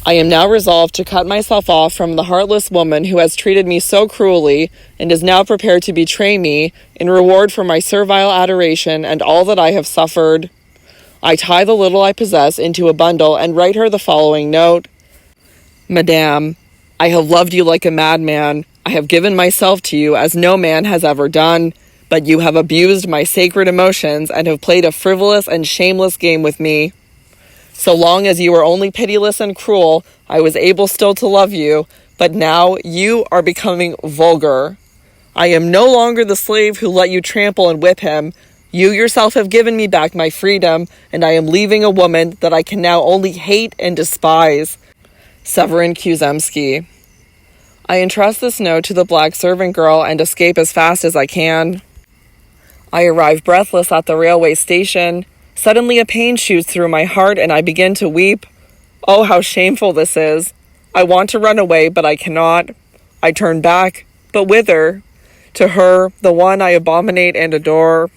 I am now resolved to cut myself off from the heartless woman who has treated me so cruelly and is now prepared to betray me in reward for my servile adoration and all that I have suffered. I tie the little I possess into a bundle and write her the following note. Madame, I have loved you like a madman. I have given myself to you as no man has ever done, but you have abused my sacred emotions and have played a frivolous and shameless game with me. So long as you were only pitiless and cruel, I was able still to love you, but now you are becoming vulgar. I am no longer the slave who let you trample and whip him. You yourself have given me back my freedom, and I am leaving a woman that I can now only hate and despise. Severin Kuzemski. I entrust this note to the black servant girl and escape as fast as I can. I arrive breathless at the railway station. Suddenly a pain shoots through my heart and I begin to weep. Oh, how shameful this is. I want to run away, but I cannot. I turn back, but whither? To her, the one I abominate and adore.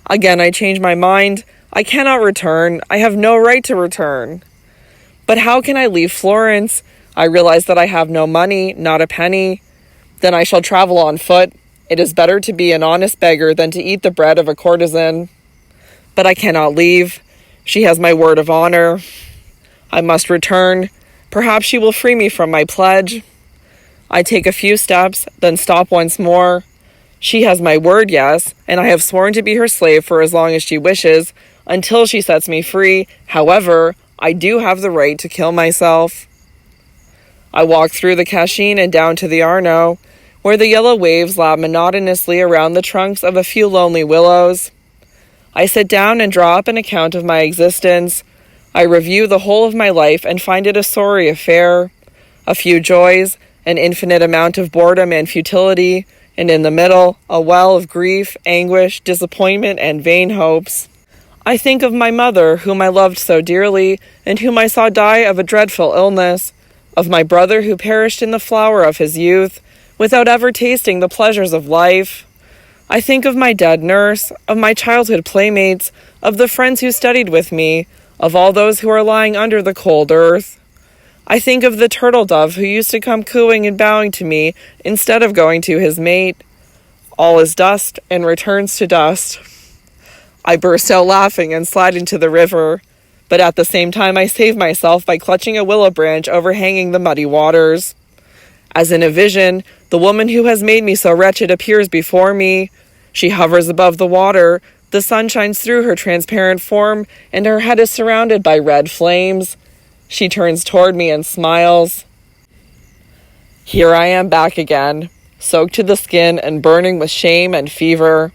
Again I change my mind. I cannot return. I have no right to return. But how can I leave Florence? I realize that I have no money, not a penny. Then I shall travel on foot. It is better to be an honest beggar than to eat the bread of a courtesan. But I cannot leave. She has my word of honor. I must return. Perhaps she will free me from my pledge. I take a few steps, then stop once more. She has my word, yes, and I have sworn to be her slave for as long as she wishes, until she sets me free. However, I do have the right to kill myself. I walk through the Cascine and down to the Arno, where the yellow waves lap monotonously around the trunks of a few lonely willows. I sit down and draw up an account of my existence. I review the whole of my life and find it a sorry affair. A few joys, an infinite amount of boredom and futility, and in the middle, a well of grief, anguish, disappointment, and vain hopes. I think of my mother, whom I loved so dearly, and whom I saw die of a dreadful illness, of my brother who perished in the flower of his youth, without ever tasting the pleasures of life. I think of my dead nurse, of my childhood playmates, of the friends who studied with me, of all those who are lying under the cold earth. I think of the turtle dove who used to come cooing and bowing to me instead of going to his mate. All is dust and returns to dust. I burst out laughing and slide into the river, but at the same time I save myself by clutching a willow branch overhanging the muddy waters. As in a vision, the woman who has made me so wretched appears before me. She hovers above the water, the sun shines through her transparent form, and her head is surrounded by red flames. She turns toward me and smiles. Here I am back again, soaked to the skin and burning with shame and fever.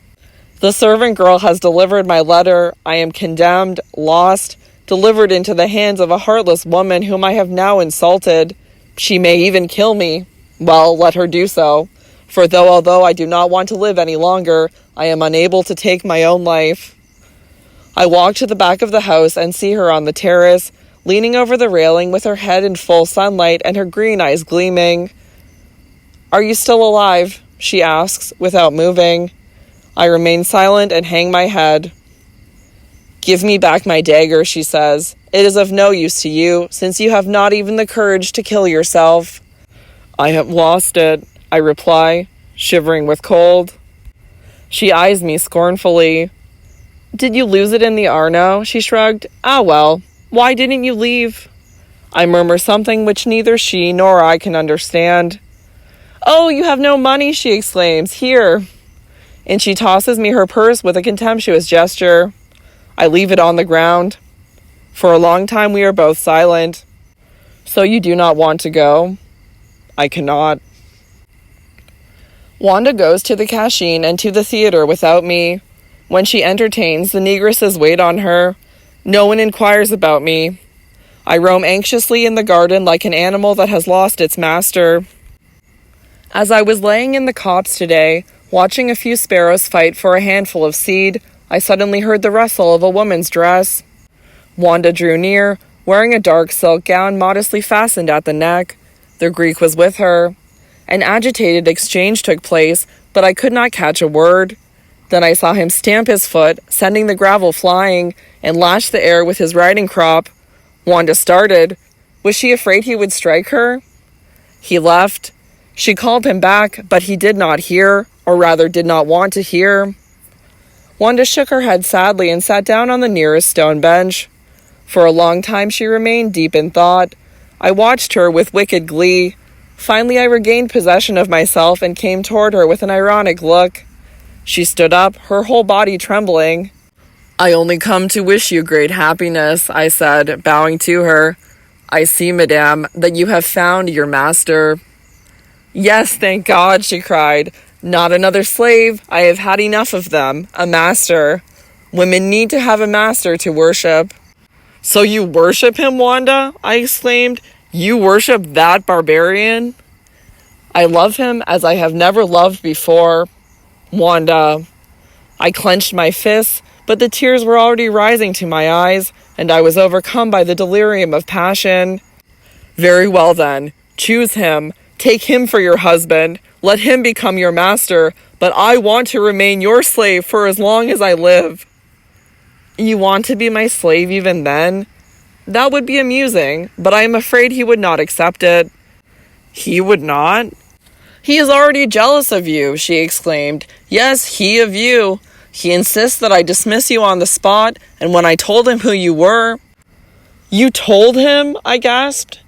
The servant girl has delivered my letter. I am condemned, lost, delivered into the hands of a heartless woman whom I have now insulted. She may even kill me. Well, let her do so. For although I do not want to live any longer, I am unable to take my own life. I walk to the back of the house and see her on the terrace, leaning over the railing with her head in full sunlight and her green eyes gleaming. Are you still alive? She asks, without moving. I remain silent and hang my head. Give me back my dagger, she says. It is of no use to you, since you have not even the courage to kill yourself. I have lost it, I reply, shivering with cold. She eyes me scornfully. Did you lose it in the Arno? She shrugged. Ah, well, why didn't you leave? I murmur something which neither she nor I can understand. Oh, you have no money, she exclaims. Here. And she tosses me her purse with a contemptuous gesture. I leave it on the ground. For a long time we are both silent. So you do not want to go? I cannot. Wanda goes to the Cascine and to the theater without me. When she entertains, the negresses wait on her. No one inquires about me. I roam anxiously in the garden like an animal that has lost its master. As I was laying in the copse today, watching a few sparrows fight for a handful of seed, I suddenly heard the rustle of a woman's dress. Wanda drew near, wearing a dark silk gown modestly fastened at the neck. The Greek was with her. An agitated exchange took place, but I could not catch a word. Then I saw him stamp his foot, sending the gravel flying, and lash the air with his riding crop. Wanda started. Was she afraid he would strike her? He left. She called him back, but he did not hear, or rather did not want to hear. Wanda shook her head sadly and sat down on the nearest stone bench. For a long time she remained deep in thought. I watched her with wicked glee. Finally I regained possession of myself and came toward her with an ironic look. She stood up, her whole body trembling. "I only come to wish you great happiness," I said, bowing to her. "I see, madame, that you have found your master." "Yes, thank God," she cried. "Not another slave. I have had enough of them. A master. Women need to have a master to worship." "So you worship him, Wanda?" I exclaimed. "You worship that barbarian?" "I love him as I have never loved before, Wanda." I clenched my fists, but the tears were already rising to my eyes, and I was overcome by the delirium of passion. "Very well then, choose him. Take him for your husband. Let him become your master, but I want to remain your slave for as long as I live." "You want to be my slave even then?" "That would be amusing, but I am afraid he would not accept it." "He would not?" "He is already jealous of you," she exclaimed. "Yes, he of you. He insists that I dismiss you on the spot, and when I told him who you were—" "You told him?" I gasped.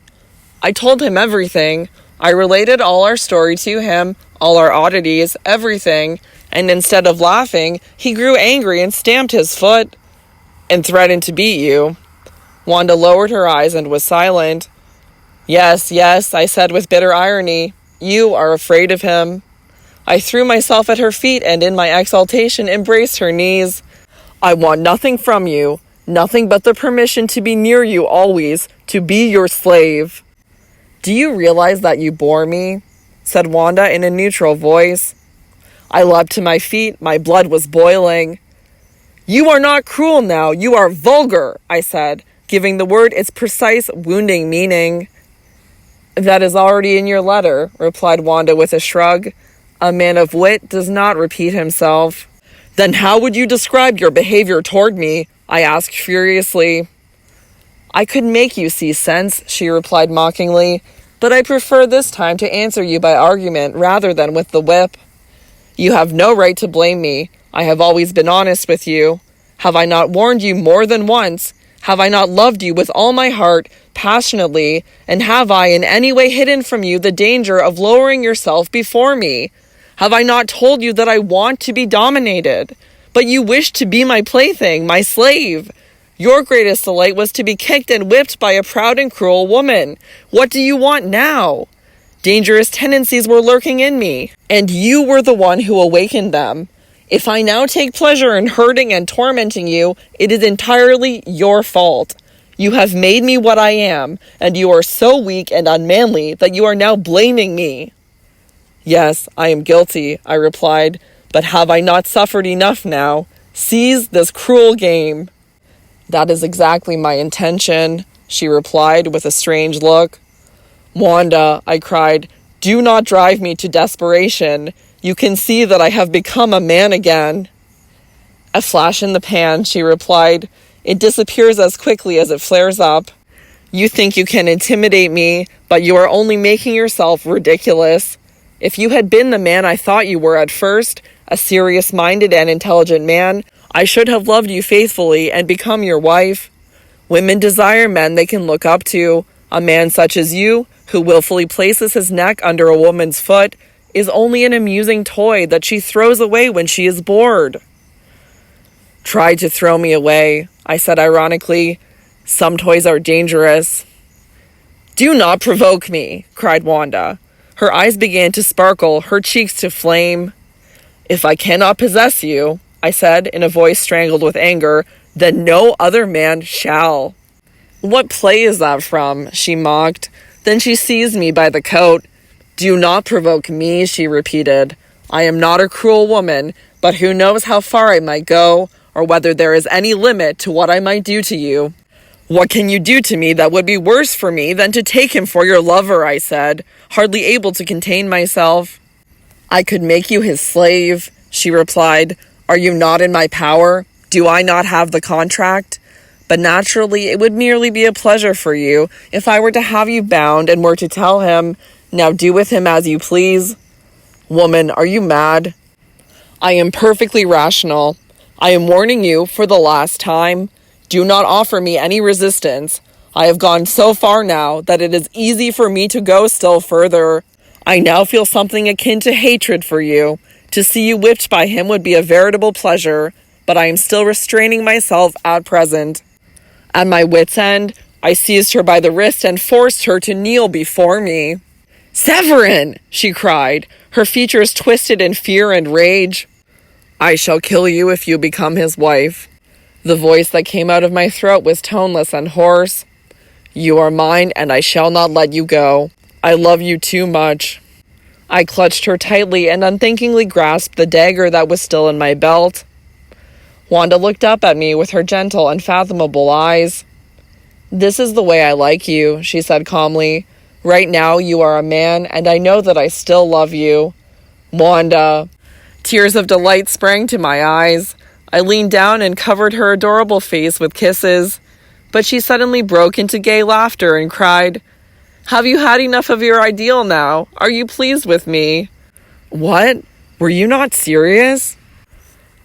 "I told him everything. I related all our story to him, all our oddities, everything, and instead of laughing, he grew angry and stamped his foot." "And threatened to beat you." Wanda lowered her eyes and was silent. "Yes, yes," I said with bitter irony. "You are afraid of him." I threw myself at her feet and in my exaltation embraced her knees. "I want nothing from you, nothing but the permission to be near you always, to be your slave." "Do you realize that you bore me?" said Wanda in a neutral voice. I leapt to my feet, my blood was boiling. "You are not cruel now, you are vulgar," I said, giving the word its precise, wounding meaning. "That is already in your letter," replied Wanda with a shrug. "A man of wit does not repeat himself." "Then how would you describe your behavior toward me?" I asked furiously. "I could make you see sense," she replied mockingly, "but I prefer this time to answer you by argument rather than with the whip. You have no right to blame me. I have always been honest with you. Have I not warned you more than once? Have I not loved you with all my heart, passionately, and have I in any way hidden from you the danger of lowering yourself before me? Have I not told you that I want to be dominated? But you wish to be my plaything, my slave. Your greatest delight was to be kicked and whipped by a proud and cruel woman. What do you want now? Dangerous tendencies were lurking in me, and you were the one who awakened them. If I now take pleasure in hurting and tormenting you, it is entirely your fault. You have made me what I am, and you are so weak and unmanly that you are now blaming me." "Yes, I am guilty," I replied, "but have I not suffered enough now? Cease this cruel game." "That is exactly my intention," she replied with a strange look. "Wanda," I cried, "do not drive me to desperation. You can see that I have become a man again." "A flash in the pan," she replied. "It disappears as quickly as it flares up. You think you can intimidate me, but you are only making yourself ridiculous. If you had been the man I thought you were at first, a serious-minded and intelligent man, I should have loved you faithfully and become your wife. Women desire men they can look up to. A man such as you, who willfully places his neck under a woman's foot, is only an amusing toy that she throws away when she is bored." "Try to throw me away," I said ironically. "Some toys are dangerous." "Do not provoke me," cried Wanda. Her eyes began to sparkle, her cheeks to flame. "If I cannot possess you," I said in a voice strangled with anger, "then no other man shall." "What play is that from?" she mocked. Then she seized me by the coat. "Do not provoke me," she repeated. "I am not a cruel woman, but who knows how far I might go, or whether there is any limit to what I might do to you." "What can you do to me that would be worse for me than to take him for your lover?" I said, hardly able to contain myself. "I could make you his slave," she replied. "Are you not in my power? Do I not have the contract? But naturally, it would merely be a pleasure for you if I were to have you bound and were to tell him, 'Now do with him as you please.' Woman, are you mad? I am perfectly rational. I am warning you for the last time. Do not offer me any resistance. I have gone so far now that it is easy for me to go still further. I now feel something akin to hatred for you. To see you whipped by him would be a veritable pleasure, but I am still restraining myself at present." At my wit's end, I seized her by the wrist and forced her to kneel before me. "Severin!" she cried, her features twisted in fear and rage. "I shall kill you if you become his wife." The voice that came out of my throat was toneless and hoarse. "You are mine, and I shall not let you go. I love you too much." I clutched her tightly and unthinkingly grasped the dagger that was still in my belt. Wanda looked up at me with her gentle, unfathomable eyes. "This is the way I like you," she said calmly. "Right now you are a man, and I know that I still love you." Wanda! Tears of delight sprang to my eyes. I leaned down and covered her adorable face with kisses. But she suddenly broke into gay laughter and cried, "Have you had enough of your ideal now? Are you pleased with me?" "What? Were you not serious?"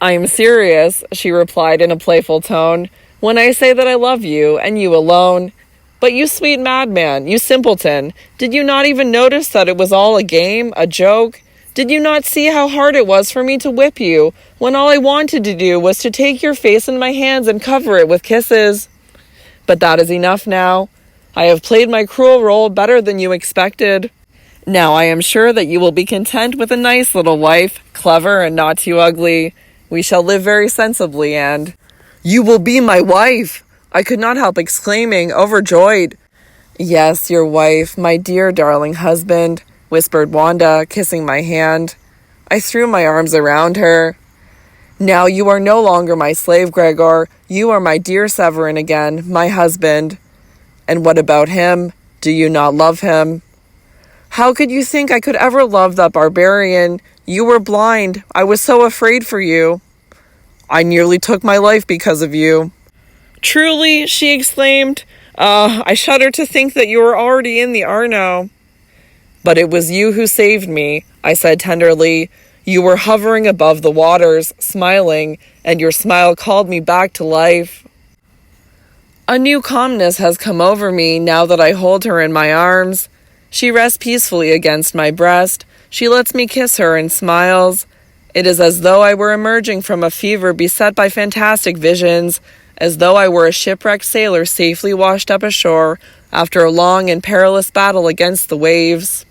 "I am serious," she replied in a playful tone, "when I say that I love you, and you alone. But you sweet madman, you simpleton, did you not even notice that it was all a game, a joke? Did you not see how hard it was for me to whip you, when all I wanted to do was to take your face in my hands and cover it with kisses? But that is enough now. I have played my cruel role better than you expected. Now I am sure that you will be content with a nice little wife, clever and not too ugly. We shall live very sensibly and—" "You will be my wife!" I could not help exclaiming, overjoyed. "Yes, your wife, my dear darling husband," whispered Wanda, kissing my hand. I threw my arms around her. "Now you are no longer my slave, Gregor. You are my dear Severin again, my husband." "And what about him? Do you not love him?" "How could you think I could ever love that barbarian? You were blind. I was so afraid for you." "I nearly took my life because of you." "Truly," she exclaimed. I shudder to think that you were already in the Arno." "But it was you who saved me," I said tenderly. "You were hovering above the waters, smiling, and your smile called me back to life." A new calmness has come over me now that I hold her in my arms. She rests peacefully against my breast. She lets me kiss her and smiles. It is as though I were emerging from a fever beset by fantastic visions, as though I were a shipwrecked sailor safely washed up ashore after a long and perilous battle against the waves.